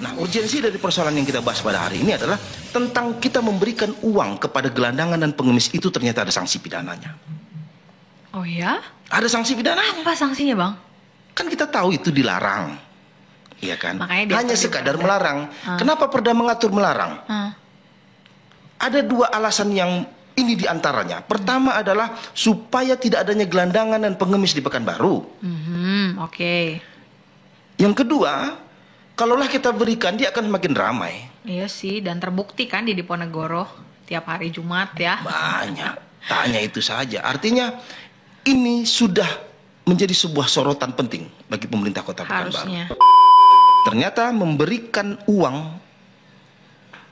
Nah, urgensi dari persoalan yang kita bahas pada hari ini adalah tentang kita memberikan uang kepada gelandangan dan pengemis itu ternyata ada sanksi pidananya. Oh ya? Ada sanksi pidananya. Apa sanksinya, Bang? Kan kita tahu itu dilarang. Iya kan? Makanya hanya sekadar melarang. Kenapa Perda mengatur melarang? Ada dua alasan yang ini diantaranya. Pertama adalah supaya tidak adanya gelandangan dan pengemis di Pekanbaru. Oke. Yang kedua, kalaulah kita berikan, dia akan makin ramai. Iya sih, dan terbukti kan di Diponegoro tiap hari Jumat ya. Banyak. Tanya itu saja. Artinya ini sudah menjadi sebuah sorotan penting bagi pemerintah Kota Pekanbaru. Harusnya. Ternyata memberikan uang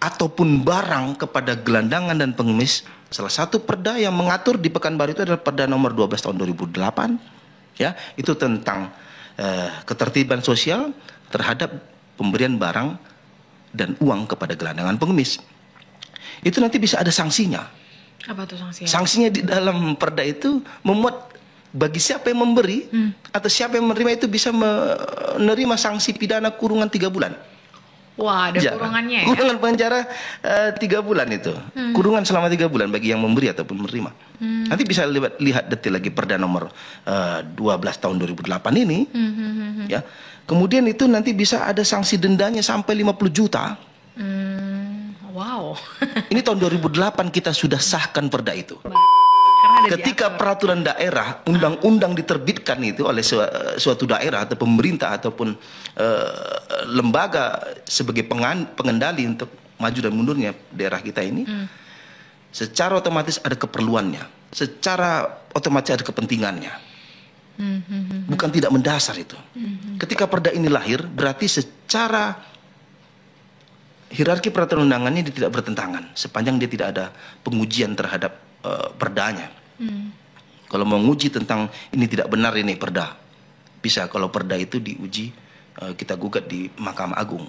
ataupun barang kepada gelandangan dan pengemis, salah satu perda yang mengatur di Pekanbaru itu adalah Perda nomor 12 tahun 2008. Ya, itu tentang ketertiban sosial terhadap pemberian barang dan uang kepada gelandangan pengemis. Itu nanti bisa ada sanksinya. Apa tuh sanksinya? Sanksinya di dalam perda itu memuat bagi siapa yang memberi atau siapa yang menerima itu bisa menerima sanksi pidana kurungan 3 bulan. Wah, ada kurungannya ya? Kurungan penjara 3 bulan itu. Kurungan selama 3 bulan bagi yang memberi ataupun menerima. Nanti bisa lihat detail lagi Perda nomor 12 tahun 2008 ini. Ya. Kemudian itu nanti bisa ada sanksi dendanya sampai 50 juta. Wow. Ini tahun 2008 kita sudah sahkan perda itu. Ketika peraturan daerah, undang-undang diterbitkan itu oleh suatu daerah atau pemerintah ataupun lembaga sebagai pengendali untuk maju dan mundurnya daerah kita ini, secara otomatis ada keperluannya, secara otomatis ada kepentingannya. Bukan tidak mendasar itu. Ketika perda ini lahir, berarti secara hierarki peraturan undangannya dia tidak bertentangan sepanjang dia tidak ada pengujian terhadap perdanya. Kalau mau menguji tentang ini tidak benar ini perda, bisa kalau perda itu diuji, kita gugat di Mahkamah Agung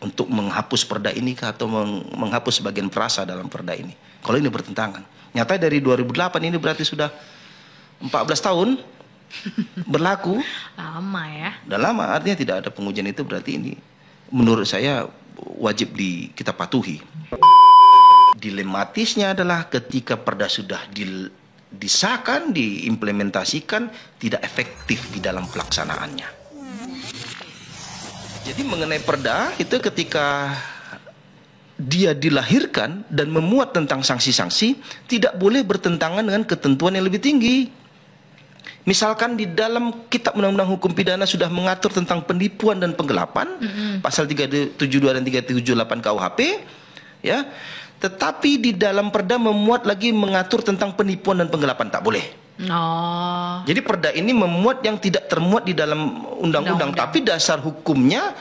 untuk menghapus perda ini atau menghapus sebagian frasa dalam perda ini. Kalau ini bertentangan, nyata dari 2008 ini berarti sudah 14 tahun berlaku. Lama ya. Dan lama, artinya tidak ada pengujian itu, berarti ini menurut saya wajib kita patuhi. Dilematisnya adalah ketika perda sudah disahkan, diimplementasikan, tidak efektif di dalam pelaksanaannya. Jadi mengenai perda itu ketika dia dilahirkan dan memuat tentang sanksi-sanksi, tidak boleh bertentangan dengan ketentuan yang lebih tinggi. Misalkan di dalam Kitab Undang-Undang Hukum Pidana sudah mengatur tentang penipuan dan penggelapan, pasal 372 dan 378 KUHP, ya. Tetapi di dalam perda memuat lagi mengatur tentang penipuan dan penggelapan, tak boleh. Jadi perda ini memuat yang tidak termuat di dalam undang-undang, tapi dasar hukumnya,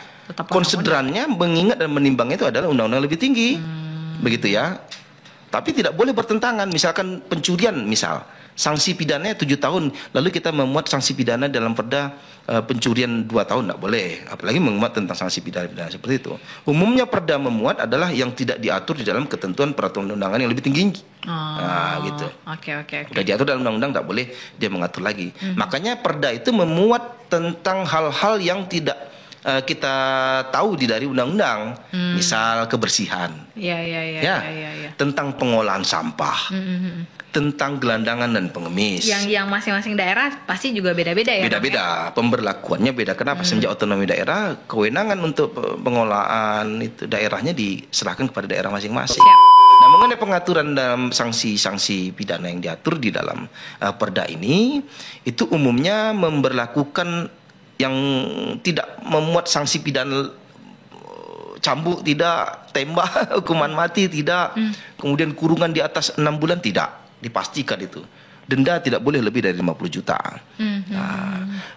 konsiderannya, mengingat dan menimbang itu adalah undang-undang lebih tinggi. Begitu ya. Tapi tidak boleh bertentangan. Misalkan pencurian, misal sanksi pidananya 7 tahun, lalu kita memuat sanksi pidana dalam perda pencurian 2 tahun, tidak boleh. Apalagi memuat tentang sanksi pidana seperti itu. Umumnya perda memuat adalah yang tidak diatur di dalam ketentuan peraturan undangan yang lebih tinggi. Gitu. Oke. Sudah diatur dalam undang-undang, tak boleh dia mengatur lagi. Makanya perda itu memuat tentang hal-hal yang tidak kita tahu dari undang-undang, misal kebersihan, tentang pengolahan sampah, tentang gelandangan dan pengemis. Yang masing-masing daerah pasti juga beda-beda ya. Beda-beda, pemberlakuannya beda. Kenapa? Semenjak otonomi daerah, kewenangan untuk pengolahan itu daerahnya diserahkan kepada daerah masing-masing. Nah, mengenai pengaturan dalam sanksi-sanksi pidana yang diatur di dalam perda ini, itu umumnya memberlakukan yang tidak memuat sanksi pidana cambuk, tidak, tembak, hukuman mati, tidak, kemudian kurungan di atas 6 bulan, tidak, dipastikan itu. Denda tidak boleh lebih dari 50 juta.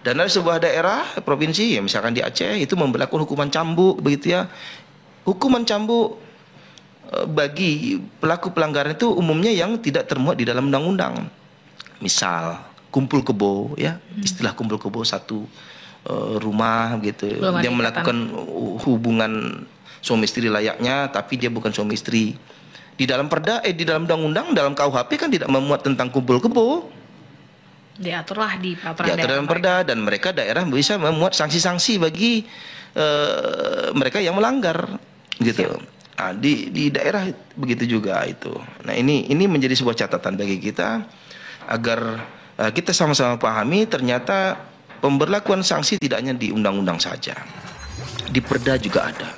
Dan ada sebuah daerah, provinsi, ya misalkan di Aceh, itu memberlakukan hukuman cambuk, begitu ya. Hukuman cambuk bagi pelaku pelanggaran itu umumnya yang tidak termuat di dalam undang-undang. Misal, kumpul kebo, ya, istilah kumpul kebo satu rumah gitu, dia melakukan hubungan suami istri layaknya, tapi dia bukan suami istri. Di dalam perda, di dalam undang-undang, dalam KUHP kan tidak memuat tentang kumpul kebo. Diaturlah di peraturan diatur dalam perda, dan mereka daerah bisa memuat sanksi-sanksi bagi mereka yang melanggar gitu. Nah, di daerah begitu juga itu. Nah, ini menjadi sebuah catatan bagi kita agar kita sama-sama pahami ternyata pemberlakuan sanksi tidak hanya di undang-undang saja. Di perda juga ada.